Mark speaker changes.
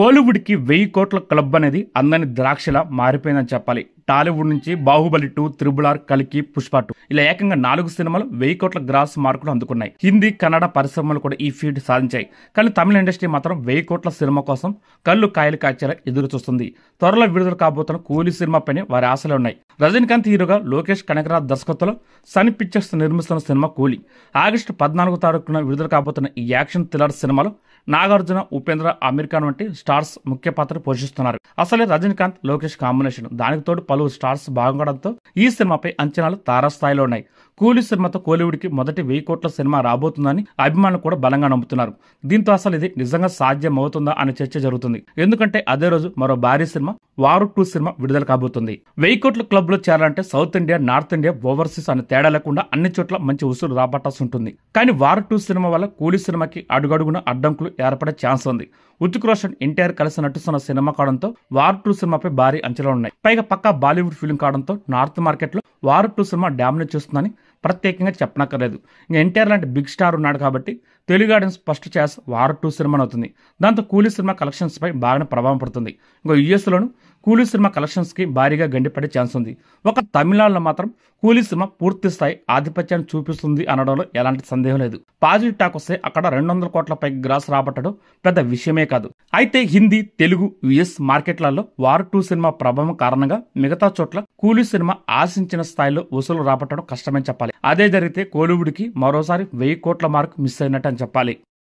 Speaker 1: కోలీవుడ్కి 1000 కోట్ల క్లబ్ అనేది అందని ద్రాక్షలా మారిపోయిందని చెప్పాలి. టాలీవుడ్ నుంచి బాహుబలి 2, త్రిబుల్ ఆర్, కల్కి, పుష్ప 2 ఇలా ఏకంగా 4 సినిమాలు 1000 కోట్ల గ్రాస్ మార్కులు అందుకున్నాయి. హిందీ, కన్నడ పరిశ్రమలు కూడా ఈ ఫీట్ సాధించాయి. కానీ తమిళ ఇండస్ట్రీ మాత్రం 1000 కోట్ల సినిమా కోసం కళ్ళు కాయలు కాచేలా ఎదురు చూస్తుంది. త్వరలో విడుదల కాబోతున్న కూలీ సినిమాపైనే వారి ఆశలు ఉన్నాయి. రజనీకాంత్ హీరోగా లోకేష్ కనకరాజ్ దర్శకత్వంలో సన్ పిక్చర్స్ నిర్మిస్తున్న సినిమా కూలీ. ఆగస్టు 14వ తారీఖున విడుదల కాబోతున్న ఈ యాక్షన్ థ్రిల్లర్ సినిమాలో నాగార్జున, ఉపేంద్ర, అమీర్ ఖాన్ వంటి స్టార్స్ ముఖ్య పాత్ర పోషిస్తున్నారు. అసలే రజనీకాంత్, లోకేష్ కాంబినేషన్. దానికి తోడు పలువురు స్టార్స్ బాగుండడంతో ఈ సినిమాపై అంచనాలు తారాస్థాయిలో ఉన్నాయి. కూలీ సినిమాతో కోలీవుడ్కి మొదటి 1000 కోట్ల సినిమా రాబోతుందని అభిమానులు కూడా బలంగా నమ్ముతున్నారు. దీంతో అసలు ఇది నిజంగా సాధ్యం అవుతుందా అనే చర్చ జరుగుతుంది. ఎందుకంటే అదే రోజు మరో భారీ సినిమా వార్ 2 సినిమా విడుదల కాబోతుంది. 1000 కోట్ల క్లబ్ లో చేరాలంటే south India, north India, overseas అనే తేడా లేకుండా అన్ని చోట్ల మంచి వసూలు రాబట్టాల్సి ఉంటుంది. కానీ వార్ 2 సినిమా వల్ల కూలీ సినిమాకి అడుగడుగున అడ్డంకులు ఏర్పడే ఛాన్స్ ఉంది. ఉతిక్ రోషన్, ఎన్టీఆర్ కలిసి నటిస్తున్న సినిమా కావడంతో వార్ 2 సినిమాపై భారీ అంచనాలు ఉన్నాయి. పైగా పక్కా బాలీవుడ్ ఫిల్మ్ కావడంతో నార్త్ మార్కెట్ లో వార్ 2 సినిమా డామినేట్ చేస్తుందని ప్రత్యేకంగా చెప్పనక్కర్లేదు. ఇంకా ఎన్టీఆర్ లాంటి బిగ్ స్టార్ ఉన్నాడు కాబట్టి Telugu audience first choice war 2 cinema అవుతుంది. దాంతో కూలీ సినిమా కలెక్షన్స్ పై బాగానే ప్రభావం పడుతుంది. ఇంకో యుఎస్ లోను కూలీ సినిమా కలెక్షన్స్ కి భారీగా గండిపడే ఛాన్స్ ఉంది. ఒక తమిళనాడులో మాత్రం కూలీ సినిమా పూర్తి స్థాయి ఆధిపత్యాన్ని చూపిస్తుంది అనడంలో ఎలాంటి సందేహం లేదు. పాజిటివ్ టాక్ వస్తే అక్కడ 200 కోట్ల పైకి గ్రాస్ రాబట్టడం పెద్ద విషయమే కాదు. అయితే హిందీ, తెలుగు, యుఎస్ మార్కెట్లలో వార్ 2 సినిమా ప్రభావం కారణంగా మిగతా చోట్ల కూలీ సినిమా ఆశించిన స్థాయిలో వసూలు రాబట్టడం కష్టమని చెప్పాలి. అదే జరిగితే కోలీవుడ్కి మరోసారి 1000 కోట్ల మార్క్ మిస్ అయినట్టు అని చెప్పాలి.